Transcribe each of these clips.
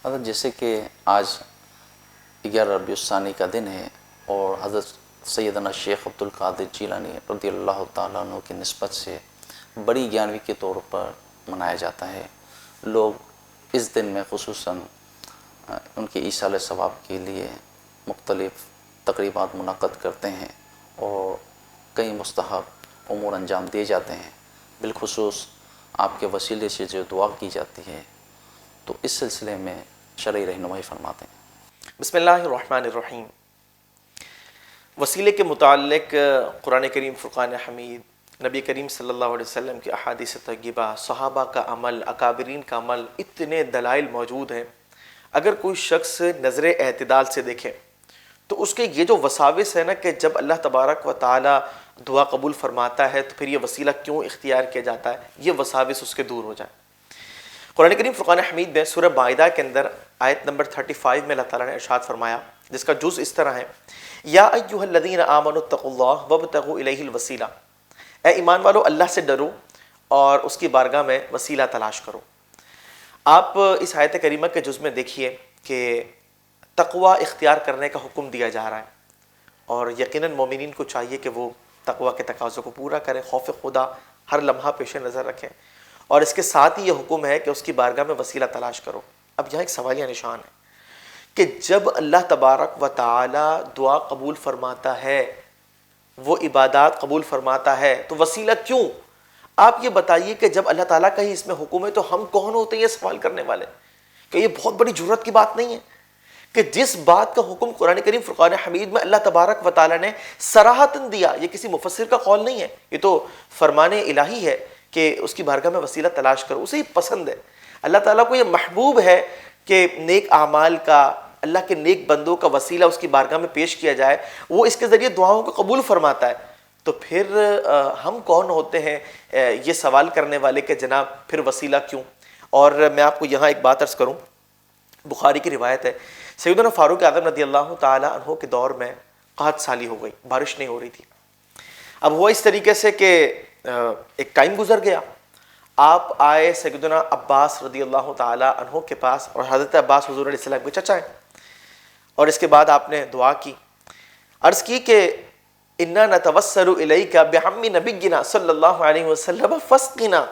حضرت جیسے کہ آج 11 ربیع الثانی کا دن ہے اور حضرت سیدنا شیخ عبد القادر جیلانی رضی اللہ تعالیٰ عنہ کی نسبت سے بڑی گیانوی کے طور پر منایا جاتا ہے۔ لوگ اس دن میں خصوصاً ان کے ایصال ثواب کے لیے مختلف تقریبات منعقد کرتے ہیں اور کئی مستحب امور انجام دیے جاتے ہیں۔ بالخصوص آپ کے وسیلے سے جو دعا کی جاتی ہے، تو اس سلسلے میں شرعی رہنمائی فرماتے ہیں۔ بسم اللہ الرحمن الرحیم۔ وسیلے کے متعلق قرآن کریم فرقان حمید، نبی کریم صلی اللہ علیہ وسلم کی احادیث طیبہ، صحابہ کا عمل، اکابرین کا عمل، اتنے دلائل موجود ہیں۔ اگر کوئی شخص نظر اعتدال سے دیکھے تو اس کے یہ جو وساوس ہے نا کہ جب اللہ تبارک و تعالی دعا قبول فرماتا ہے تو پھر یہ وسیلہ کیوں اختیار کیا جاتا ہے، یہ وساوس اس کے دور ہو جائے۔ قرآن کریم فرقان حمید میں سورہ مائدہ کے اندر آیت نمبر 35 میں اللہ تعالیٰ نے ارشاد فرمایا، جس کا جز اس طرح ہے، یا ایھا الذین آمنوا اتقوا اللہ وابتغوا الیہ الوسیلہ، اے ایمان والو اللہ سے ڈرو اور اس کی بارگاہ میں وسیلہ تلاش کرو۔ آپ اس آیت کریمہ کے جز میں دیکھیے کہ تقوی اختیار کرنے کا حکم دیا جا رہا ہے، اور یقیناً مومنین کو چاہیے کہ وہ تقوی کے تقاضوں کو پورا کریں، خوف خدا ہر لمحہ پیش نظر رکھیں، اور اس کے ساتھ ہی یہ حکم ہے کہ اس کی بارگاہ میں وسیلہ تلاش کرو۔ اب یہاں ایک سوالیہ نشان ہے کہ جب اللہ تبارک و تعالی دعا قبول فرماتا ہے، وہ عبادات قبول فرماتا ہے، تو وسیلہ کیوں؟ آپ یہ بتائیے کہ جب اللہ تعالیٰ کا ہی اس میں حکم ہے تو ہم کون ہوتے ہیں یہ سوال کرنے والے؟ کہ یہ بہت بڑی جرات کی بات نہیں ہے کہ جس بات کا حکم قرآن کریم فرقان حمید میں اللہ تبارک و تعالیٰ نے صراحتاً دیا، یہ کسی مفسر کا قول نہیں ہے، یہ تو فرمان الہی ہے کہ اس کی بارگاہ میں وسیلہ تلاش کرو، اسے یہ پسند ہے۔ اللہ تعالیٰ کو یہ محبوب ہے کہ نیک اعمال کا، اللہ کے نیک بندوں کا وسیلہ اس کی بارگاہ میں پیش کیا جائے، وہ اس کے ذریعے دعاؤں کو قبول فرماتا ہے۔ تو پھر ہم کون ہوتے ہیں یہ سوال کرنے والے کہ جناب پھر وسیلہ کیوں؟ اور میں آپ کو یہاں ایک بات عرض کروں، بخاری کی روایت ہے، سیدنا فاروق اعظم رضی اللہ تعالی عنہ کے دور میں قحط سالی ہو گئی، بارش نہیں ہو رہی تھی۔ اب ہوا اس طریقے سے کہ ایک ٹائم گزر گیا، آپ آئے سیدنا عباس رضی اللہ تعالی عنہ کے پاس، اور حضرت عباس حضور علیہ السلام کے چچا ہیں، اور اس کے بعد آپ نے دعا کی، عرض کی کہ انا نتوسل الیک بعم نبینا صلی اللہ علیہ وسلم فاسقنا،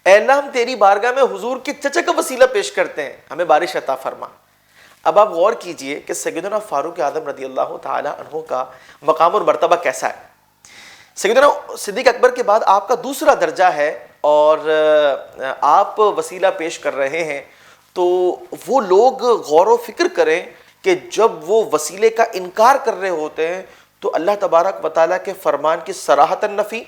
اے اللہ ہم تیری بارگاہ میں حضور کے چچا کا وسیلہ پیش کرتے ہیں، ہمیں بارش عطا فرما۔ اب آپ غور کیجئے کہ سیدنا فاروق اعظم رضی اللہ تعالی عنہ کا مقام اور مرتبہ کیسا ہے۔ سیدنا صدیق اکبر کے بعد آپ کا دوسرا درجہ ہے، اور آپ وسیلہ پیش کر رہے ہیں، تو وہ لوگ غور و فکر کریں کہ جب وہ وسیلے کا انکار کر رہے ہوتے ہیں تو اللہ تبارک و تعالیٰ کے فرمان کی صراحت نفی،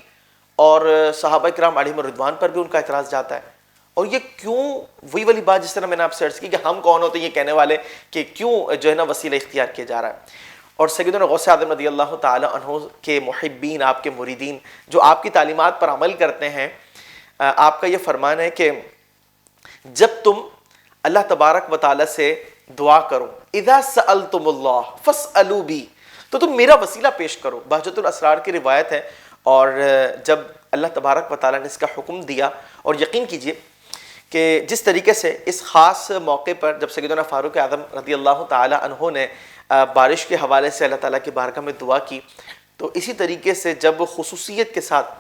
اور صحابہ کرام علیہم الرضوان پر بھی ان کا اعتراض جاتا ہے۔ اور یہ کیوں؟ وہی والی بات جس طرح میں نے آپ سے عرض کی کہ ہم کون ہوتے ہیں یہ کہنے والے کہ کیوں جو ہے نا وسیلہ اختیار کیا جا رہا ہے۔ اور سیدنا غوث اعظم رضی اللہ تعالی عنہ کے محبین، آپ کے مریدین جو آپ کی تعلیمات پر عمل کرتے ہیں، آپ کا یہ فرمان ہے کہ جب تم اللہ تبارک و تعالی سے دعا کرو، اذا سألتم اللہ فاسألوا بی، تو تم میرا وسیلہ پیش کرو۔ بہجت الاسرار کی روایت ہے، اور جب اللہ تبارک و تعالیٰ نے اس کا حکم دیا، اور یقین کیجئے کہ جس طریقے سے اس خاص موقع پر جب سیدنا فاروق اعظم رضی اللہ تعالی عنہ نے بارش کے حوالے سے اللہ تعالیٰ کی بارگاہ میں دعا کی، تو اسی طریقے سے جب خصوصیت کے ساتھ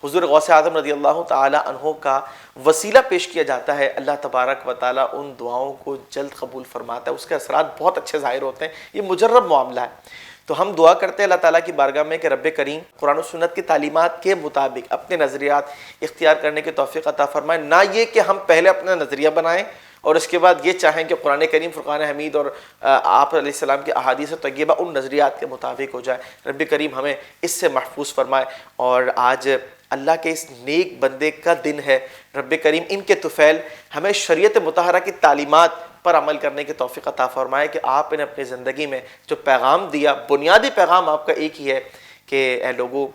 حضور غوث اعظم رضی اللہ تعالی عنہ کا وسیلہ پیش کیا جاتا ہے، اللہ تبارک و تعالیٰ ان دعاؤں کو جلد قبول فرماتا ہے، اس کے اثرات بہت اچھے ظاہر ہوتے ہیں۔ یہ مجرب معاملہ ہے۔ تو ہم دعا کرتے ہیں اللہ تعالیٰ کی بارگاہ میں کہ رب کریم قرآن و سنت کی تعلیمات کے مطابق اپنے نظریات اختیار کرنے کی توفیق عطا فرمائے، نہ یہ کہ ہم پہلے اپنا نظریہ بنائیں اور اس کے بعد یہ چاہیں کہ قرآن کریم فرقان حمید اور آپ علیہ السلام کی احادیث طیبہ ان نظریات کے مطابق ہو جائے۔ رب کریم ہمیں اس سے محفوظ فرمائے۔ اور آج اللہ کے اس نیک بندے کا دن ہے، رب کریم ان کے طفیل ہمیں شریعت مطہرہ کی تعلیمات پر عمل کرنے کی توفیق عطا فرمائے کہ آپ نے اپنی زندگی میں جو پیغام دیا، بنیادی پیغام آپ کا ایک ہی ہے کہ اے لوگو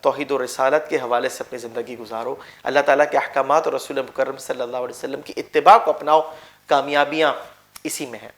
توحید و رسالت کے حوالے سے اپنی زندگی گزارو، اللہ تعالیٰ کے احکامات اور رسول مکرم صلی اللہ علیہ وسلم کی اتباع کو اپناؤ، کامیابیاں اسی میں ہیں۔